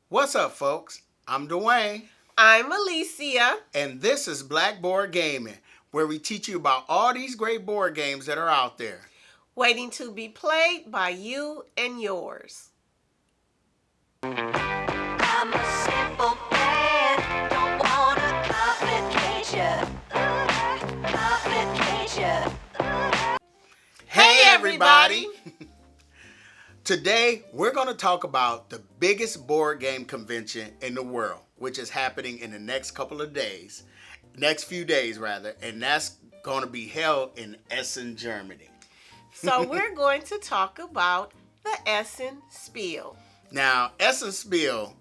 What's up, folks? I'm Dwayne, I'm Alicia. and this is Blackboard Gaming, where we teach you about all these great board games that are out there. Waiting to be played by you and yours. I'm a simple man, don't wanna complicate ya. Complicate ya. Hey, everybody! Today, we're going to talk about the biggest board game convention in the world, which is happening in the next few days, and that's going to be held in Essen, Germany. So we're going to talk about the Essen Spiel. Now, Essen Spiel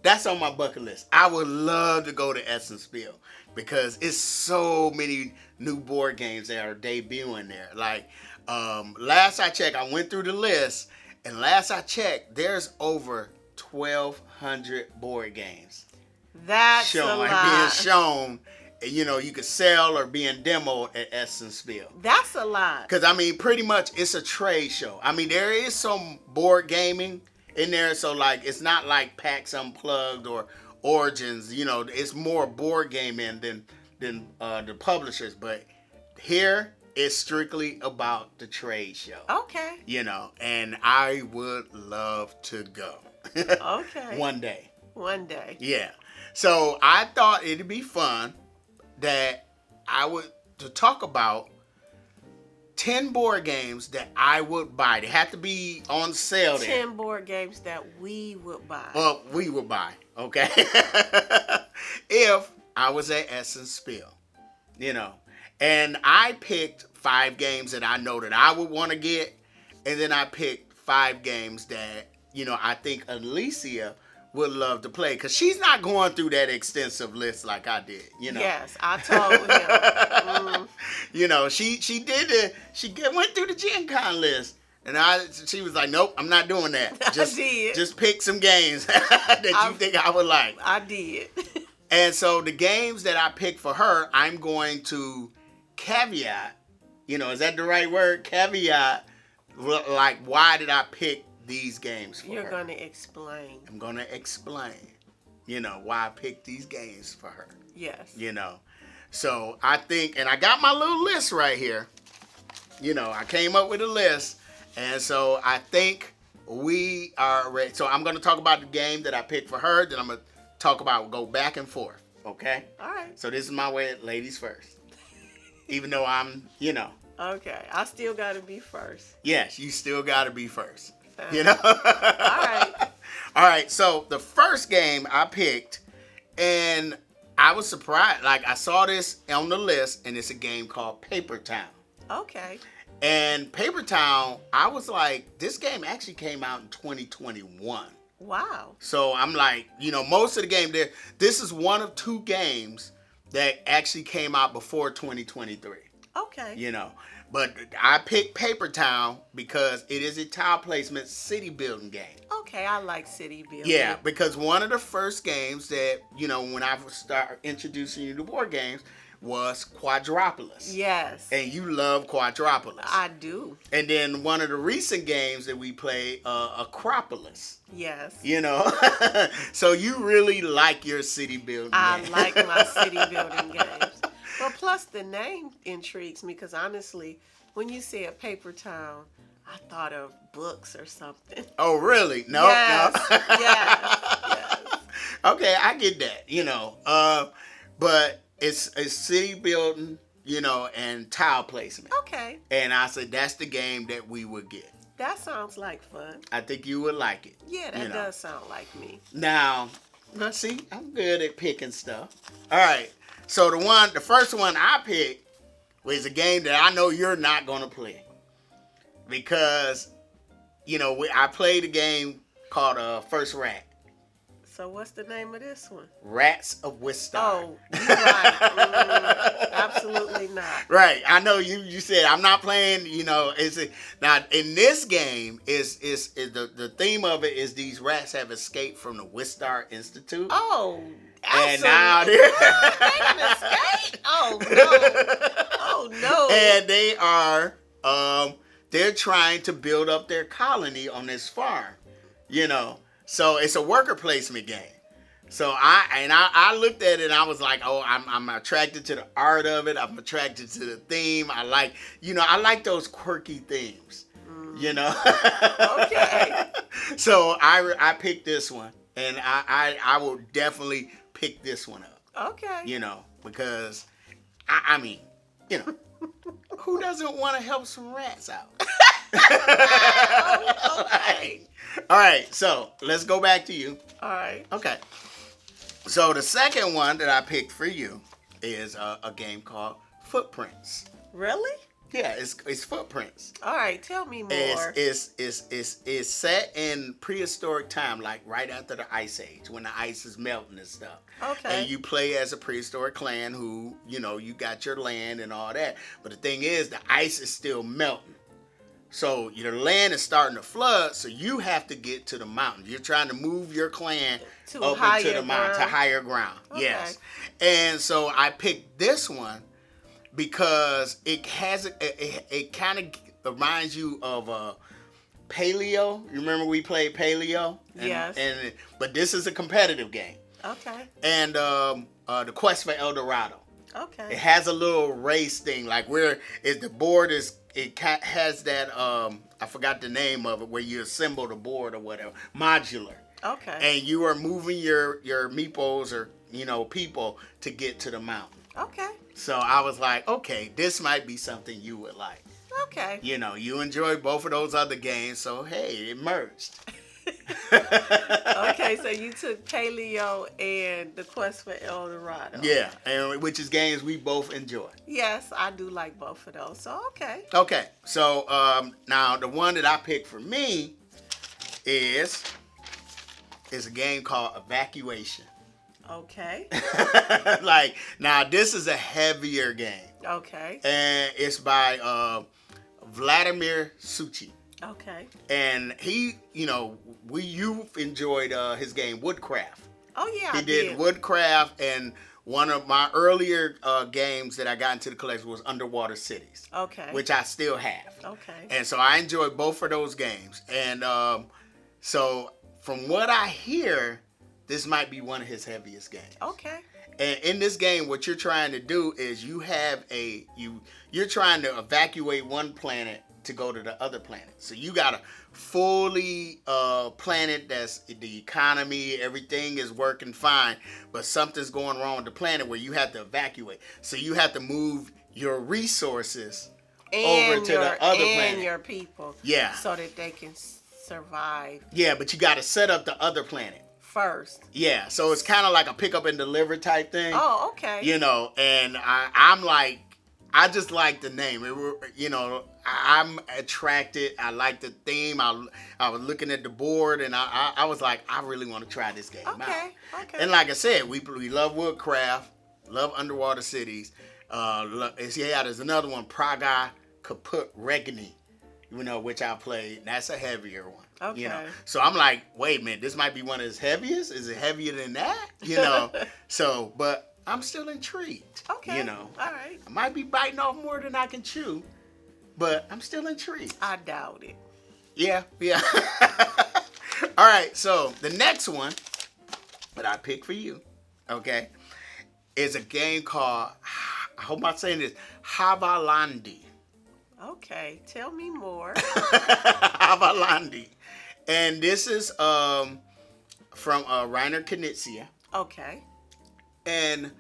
that's on my bucket list. I would love to go to Essen Spiel because it's so many new board games that are debuting there. Like, last I checked, I went through the list, and last I checked, there's over 1,200 board games. That's a lot. Being shown, you could sell or being demoed at Essen Spiel. That's a lot. Because, pretty much it's a trade show. There is some board gaming in there, so it's not like PAX Unplugged or Origins. It's more board gaming than the publishers. But here it's strictly about the trade show. Okay. And I would love to go. Okay. One day. Yeah. So I thought it'd be fun that to talk about 10 board games that I would buy. They have to be on sale there. 10 board games that we would buy. Well, we would buy, okay? If I was at Essen Spiel, And I picked 5 games that I know that I would want to get. And then I picked 5 games that, I think Alicia would love to play, because she's not going through that extensive list like I did. Yes, I told him. She went through the Gen Con list, and she was like, "Nope, I'm not doing that. Just pick some games that you think I would like." I did. And so the games that I picked for her, I'm going to caveat. Is that the right word? Caveat. Like, why did I pick these games for her? You're going to explain. I'm going to explain, why I picked these games for her. Yes. So I think, and I got my little list right here. I came up with a list. And so I think we are ready. So I'm going to talk about the game that I picked for her. Then I'm going to go back and forth. Okay? All right. So this is my way, ladies first. Even though I'm, Okay. I still got to be first. Yes, you still got to be first. All right. All right. So the first game I picked, and I was surprised. Like, I saw this on the list, and it's a game called Paper Town. Okay. And Paper Town, I was like, this game actually came out in 2021. Wow. So I'm like, most of the game there, this is one of 2 games that actually came out before 2023. Okay. But I picked Paper Town because it is a tile placement city building game. Okay, I like city building. Yeah, because one of the first games that, when I start introducing you to board games was Quadropolis. Yes. And you love Quadropolis. I do. And then one of the recent games that we played, Acropolis. Yes. So you really like your city building I like my city building games. Well, plus the name intrigues me, because honestly, when you said Paper Town, I thought of books or something. Oh, really? No, yes. no. Yes. Okay, I get that, but it's city building, and tile placement. Okay. And I said, that's the game that we would get. That sounds like fun. I think you would like it. Yeah, that does sound like me. Now, see, I'm good at picking stuff. All right. So the first one I picked was a game that I know you're not going to play. Because, I played a game called First Rat. So what's the name of this one? Rats of Wistar. Oh, you're right. Absolutely not. Right. I know you said I'm not playing, now in this game is the theme of it is these rats have escaped from the Wistar Institute. Oh, and now they're escape? Oh no. Oh no. And they are they're trying to build up their colony on this farm. So it's a worker placement game. So I looked at it and I was like, oh, I'm attracted to the art of it. I'm attracted to the theme. I like those quirky themes. You know. Okay. So I picked this one, and I will definitely pick this one up. Okay. You know, because I mean, you know, who doesn't want to help some rats out? Okay. All right, so let's go back to you. All right. Okay. So the second one that I picked for you is a game called Footprints. Really? Yeah, it's Footprints. All right. Tell me more. It's set in prehistoric time, like right after the Ice Age, when the ice is melting and stuff. Okay. And you play as a prehistoric clan who, you know, you got your land and all that. But the thing is, the ice is still melting. So your land is starting to flood, so you have to get to the mountain. You're trying to move your clan To up higher into the mountain, to ground. higher ground. Okay. Yes. And so I picked this one because it has it kind of reminds you of Paleo. You remember we played Paleo? Yes. But this is a competitive game. Okay. And the Quest for El Dorado. It Okay. has a little race thing, like where the board is. It has that I forgot the name of it, where you assemble the board or whatever, modular, Okay. and you are moving your meeples or people to get to the mountain. Okay. So I was like, okay, this might be something you would like. Okay. You enjoyed both of those other games, so hey, it merged. Okay, so you took Paleo and the Quest for El Dorado. Yeah, and which is games we both enjoy. Yes, I do like both of those. So okay. Okay, so now the one that I picked for me is a game called Evacuation. Okay. Like, now this is a heavier game, Okay. and it's by Vladimir Suchi. Okay. And he, you've enjoyed his game Woodcraft. Oh yeah, He I did Woodcraft, and one of my earlier games that I got into the collection was Underwater Cities, Okay. which I still have. Okay. And so I enjoyed both of those games. And so from what I hear, this might be one of his heaviest games. Okay. And in this game, what you're trying to do is you're trying to evacuate one planet to go to the other planet. So you got a fully planet that's the economy, everything is working fine, but something's going wrong with the planet where you have to evacuate. So you have to move your resources over to the other planet. And your people. Yeah. So that they can survive Yeah, but you got to set up the other planet. first. Yeah, so it's kind of like a pick up and deliver type thing. Oh, okay. And I'm like, I just like the name. I'm attracted. I like the theme. I was looking at the board, and I was like, I really want to try this game out. Okay. And like I said, we love Woodcraft, love Underwater Cities. There's another one, Praga Kaput Regni, which I played. That's a heavier one. Okay. So I'm like, wait a minute, this might be one of his heaviest. Is it heavier than that? So, but I'm still intrigued. Okay. All right. I might be biting off more than I can chew, but I'm still intrigued. I doubt it. Yeah. All right, so the next one that I picked for you, okay, is a game called, I hope I'm saying this, Havalandi. Okay. Tell me more. Havalandi. And this is from Reiner Knizia. Okay. And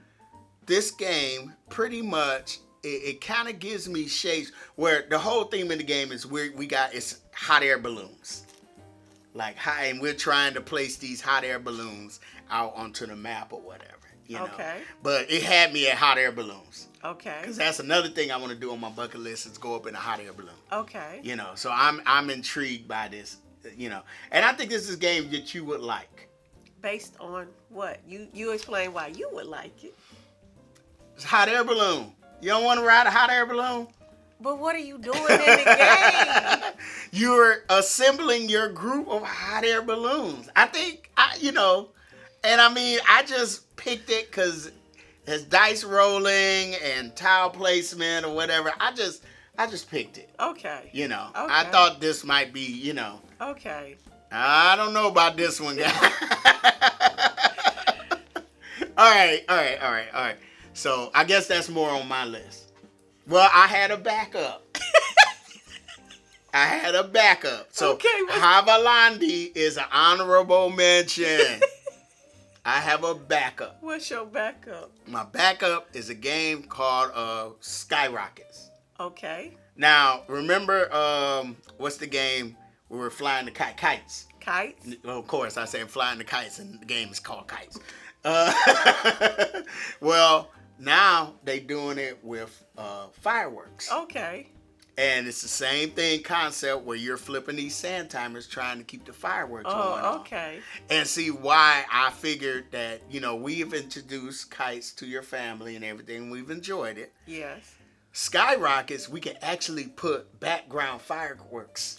this game pretty much it kind of gives me shapes where the whole theme of the game is it's hot air balloons, and we're trying to place these hot air balloons out onto the map or whatever, Okay. But it had me at hot air balloons Okay. because that's another thing I want to do on my bucket list is go up in a hot air balloon. Okay. So I'm intrigued by this, and I think this is a game that you would like. Based on what? You explain why you would like it. It's a hot air balloon. You don't want to ride a hot air balloon? But what are you doing in the game? You're assembling your group of hot air balloons. I think, and I mean, I just picked it because it's dice rolling and tile placement or whatever. I just picked it. Okay. I thought this might be, Okay. I don't know about this one, guys. All right. So I guess that's more on my list. Well, I had a backup. So Okay, Havalandi is an honorable mention. I have a backup. What's your backup? My backup is a game called Skyrockets. Okay. Now, remember, what's the game where we're flying the kites? Kites? Well, of course, I said flying the kites, and the game is called Kites. Well, now they doing it with fireworks. Okay. And it's the same thing concept where you're flipping these sand timers trying to keep the fireworks going off. Okay. And see why I figured that, we've introduced kites to your family and everything. We've enjoyed it. Yes. Skyrockets, we can actually put background fireworks.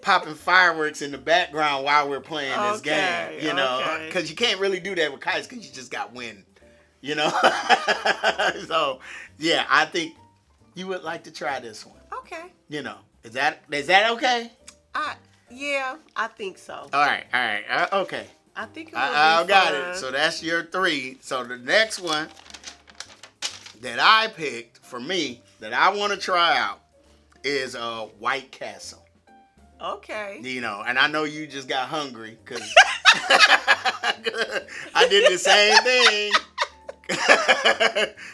Popping fireworks in the background while we're playing this game, because you can't really do that with kites because you just got wind, So, yeah, I think you would like to try this one. Okay. Is that okay? Yeah, I think so. All right, okay. I think I got it. So that's your 3. So the next one that I picked for me that I want to try out is White Castle. Okay. And I know you just got hungry because I did the same thing.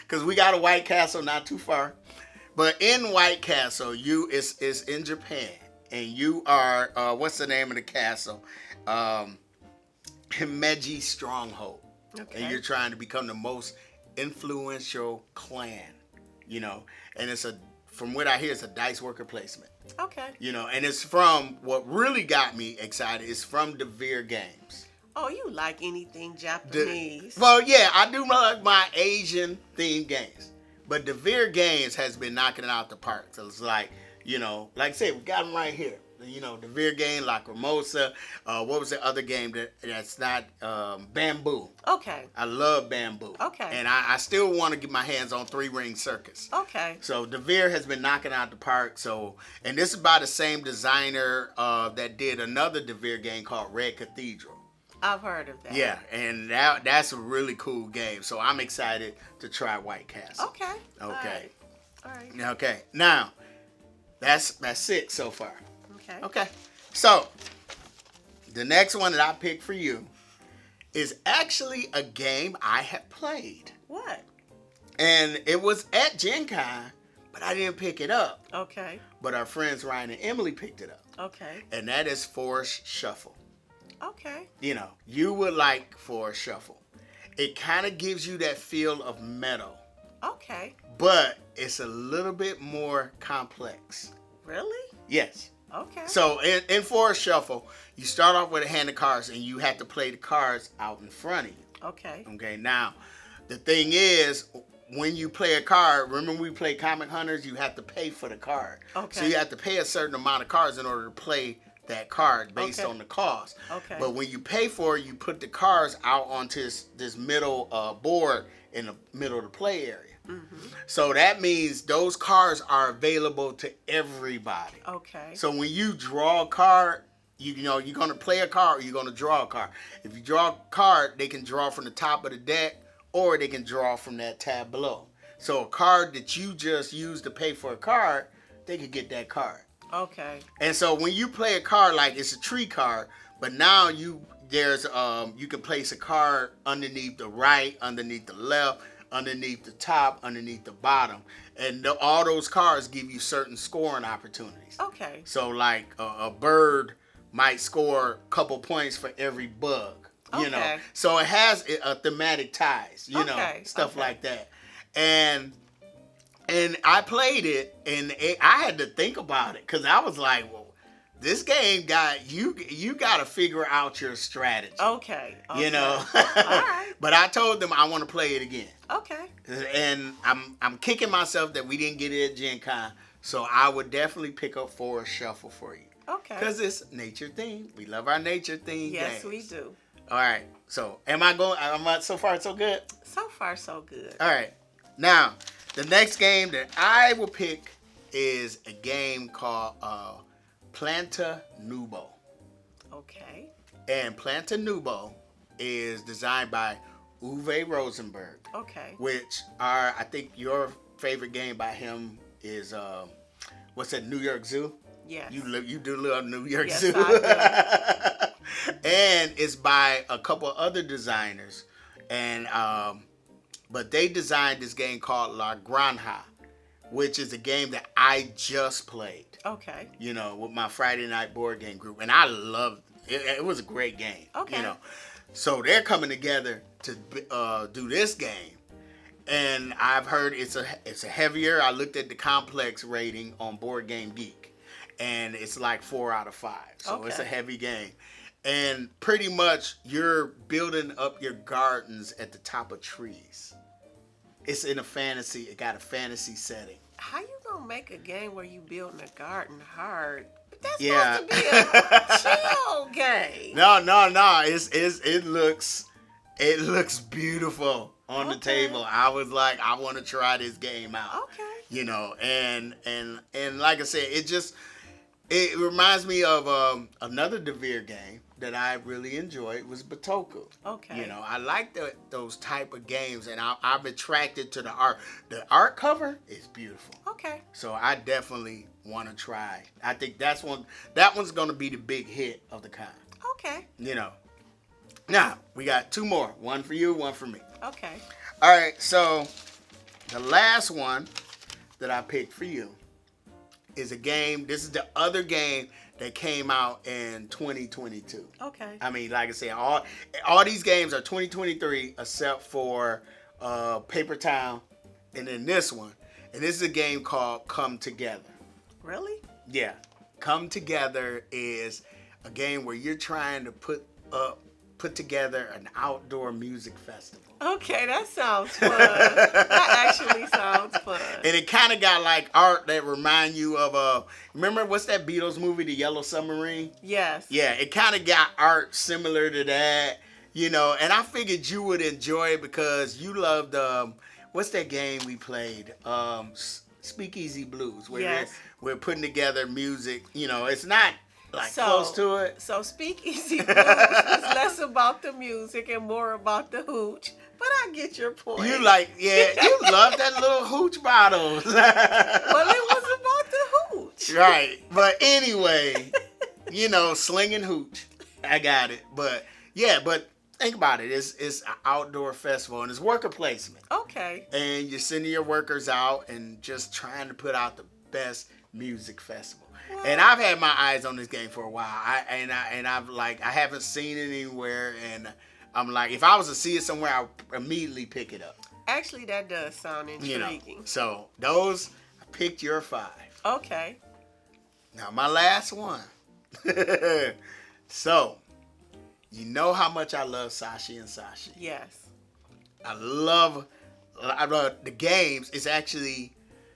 Because we got a White Castle not too far. But in White Castle, it's in Japan. And you are, what's the name of the castle? Himeji Stronghold. Okay. And you're trying to become the most influential clan. And from what I hear, it's a dice worker placement. Okay. And it's from, what really got me excited is from DeVere Games. Oh, you like anything Japanese? Well, yeah, I do like my Asian themed games. But DeVere Games has been knocking it out the park. So it's like, like I said, we got them right here. DeVere game, La Cremosa. What was the other game that's not Bamboo? Okay. I love Bamboo. Okay. And I still want to get my hands on 3 Ring Circus. Okay. So DeVere has been knocking out the park. And this is by the same designer that did another DeVere game called Red Cathedral. I've heard of that. Yeah, and that's a really cool game. So I'm excited to try White Castle. Okay. Okay. All right. Okay. Now, that's 6 so far. Okay. Okay. So, the next one that I picked for you is actually a game I have played. What? And it was at Gen Con, but I didn't pick it up. Okay. But our friends Ryan and Emily picked it up. Okay. And that is Forest Shuffle. Okay. You would like Forest Shuffle. It kind of gives you that feel of Meadow. Okay. But it's a little bit more complex. Really? Yes. Okay. So in Forest Shuffle, you start off with a hand of cards and you have to play the cards out in front of you. Okay. Okay. Now, the thing is, when you play a card, remember we play Comic Hunters, you have to pay for the card. Okay. So you have to pay a certain amount of cards in order to play that card based Okay. on the cost. Okay. But when you pay for it, you put the cards out onto this middle board in the middle of the play area. Mm-hmm. So that means those cards are available to everybody. Okay. So when you draw a card, you're going to play a card or you're going to draw a card. If you draw a card, they can draw from the top of the deck or they can draw from that tab below. So a card that you just used to pay for a card, they could get that card. Okay. And so when you play a card, like it's a tree card, but now you can place a card underneath the right, underneath the left, underneath the top, underneath the bottom. And all those cards give you certain scoring opportunities. Okay. So like a bird might score a couple points for every bug, Okay. So it has a thematic ties, stuff Okay. like that. And I played it, and I had to think about it because I was like, well, this game got you got to figure out your strategy. Okay. You know. All right. But I told them I want to play it again. Okay. And I'm kicking myself that we didn't get it at Gen Con. So I would definitely pick up Forest Shuffle for you. Okay. Because it's nature themed. We love our nature themed Yes, games. we do. All right. So so far so good? So far, so good. All right. Now, the next game that I will pick is a game called Planta Nuo. Okay. And Planta Nuo is designed by Uwe Rosenberg, Okay. which are, I think your favorite game by him is what's that, New York Zoo? Yes. You do love New York Yes, Zoo. I And it's by a couple other designers, and but they designed this game called La Granja, which is a game that I just played. Okay. With my Friday night board game group, and I loved it. It was a great game. Okay. So they're coming together to do this game, and I've heard it's a heavier. I looked at the complex rating on Board Game Geek, and it's like 4 out of 5. So it's a Okay. heavy game, and pretty much you're building up your gardens at the top of trees. It's in a fantasy. It got a fantasy setting. How you gonna make a game where you building a garden hard? But that's Yeah. supposed to be a chill game. No. It looks beautiful on the Okay. table. I was like, I want to try this game out. Okay. And like I said, it reminds me of another DeVere game that I really enjoyed was Batoku. Okay. I like those type of games, and I'm attracted to the art. The art cover is beautiful. Okay. So I definitely want to try. I think that one's going to be the big hit of the kind. Okay. Now, we got 2 more. One for you, one for me. Okay. All right, so the last one that I picked for you is a game. This is the other game that came out in 2022. Okay. I mean, like I said, all these games are 2023 except for Paper Town and then this one. And this is a game called Come Together. Really? Yeah. Come Together is a game where you're trying to put together an outdoor music festival. Okay, that sounds fun. That actually sounds fun. And it kind of got like art that remind you of remember what's that Beatles movie, The Yellow Submarine? Yes. Yeah, it kind of got art similar to that, and I figured you would enjoy it because you loved what's that game we played? Speakeasy Blues, where Yes. we're putting together music. It's not like So- close to it. So Speakeasy Blues is less about the music and more about the hooch. But I get your point. You love that little hooch bottle. Well, it was about the hooch. Right. But anyway, slinging hooch. I got it. But think about it. It's an outdoor festival and it's worker placement. Okay. And you're sending your workers out and just trying to put out the best music festival. Well- And I've had my eyes on this game for a while. I haven't seen it anywhere, and I'm like, if I was to see it somewhere, I'll immediately pick it up. Actually, that does sound intriguing. So those, I picked your 5. Okay. Now my last one. So, you know how much I love Sashi and Sashi. Yes. I love the games. It's actually,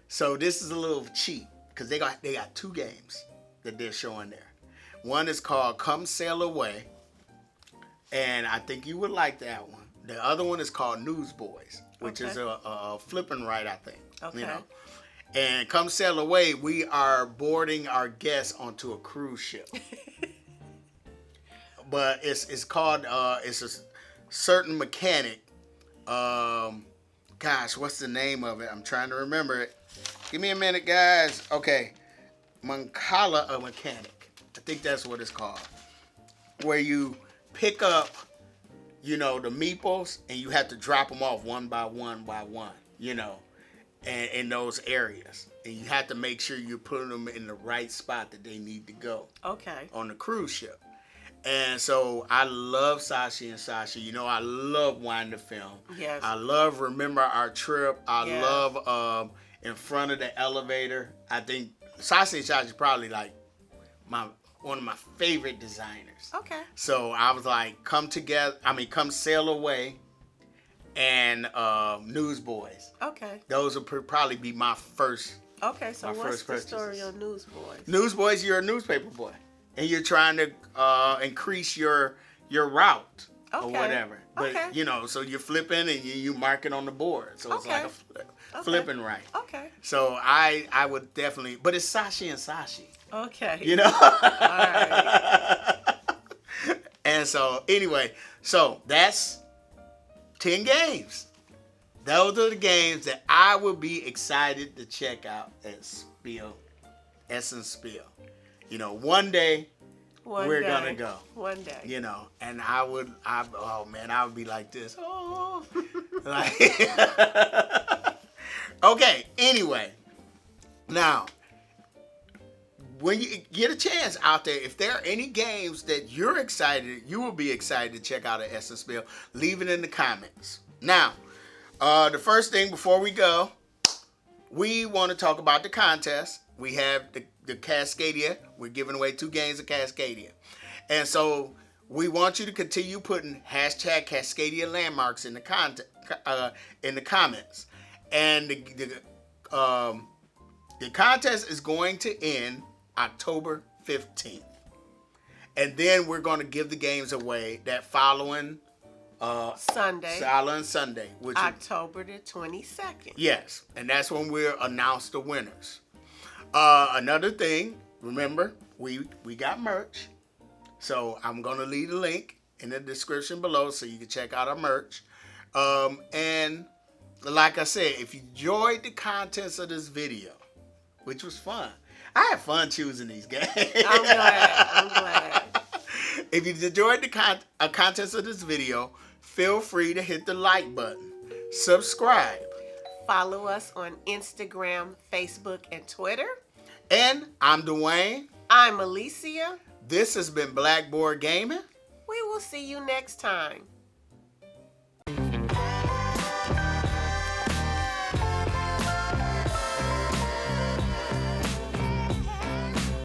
so this is a little cheap because they got 2 games that they're showing there. One is called Come Sail Away, and I think you would like that one. The other one is called Newsboys, which is a flip and write, I think. Okay. And Come Sail Away, we are boarding our guests onto a cruise ship. But it's called it's a certain mechanic. Gosh, what's the name of it? I'm trying to remember it. Give me a minute, guys. Okay, Mancala a mechanic. I think that's what it's called. Where you pick up, the meeples and you have to drop them off one by one, and in those areas, and you have to make sure you're putting them in the right spot that they need to go Okay. on the cruise ship. And so I love Sashi and Sashi. I love Wind the Film. Yes. I love Remember Our Trip. I Yeah. love In Front of the Elevator. I think Sashi and Sashi is probably like one of my favorite designers. Okay. So I was like, Come Sail Away and Newsboys. Okay. Those will probably be my first. Okay. So My what's first the story purchases. on Newsboys? Newsboys, you're a newspaper boy, and you're trying to increase your route or Okay. whatever. But Okay. so you're flipping and you mark it on the board, so it's like Okay. a flipping right. Okay. So I would definitely, but it's Sashi and Sashi, Okay. All right. And so anyway, so that's 10 games. Those are the games that I would be excited to check out at Spiel, Essen Spiel. You know, one day we're gonna go. One day. You know, and I would be like this. Oh, like, okay. Anyway, now when you get a chance out there, if there are any games that you will be excited to check out at Essen Spiel, leave it in the comments. Now, the first thing before we go, we want to talk about the contest. We have the Cascadia. We're giving away 2 games of Cascadia. And so we want you to continue putting hashtag Cascadia landmarks in the comments. And the contest is going to end October 15th. And then we're going to give the games away that following Sunday, which October the 22nd. Yes, and that's when we'll announce the winners. Another thing, remember, we got merch. So I'm going to leave the link in the description below so you can check out our merch. And like I said, if you enjoyed the contents of this video, which was fun. I had fun choosing these games. I'm glad. If you enjoyed the contents of this video, feel free to hit the like button. Subscribe. Follow us on Instagram, Facebook, and Twitter. And I'm Dwayne. I'm Alicia. This has been Blackboard Gaming. We will see you next time.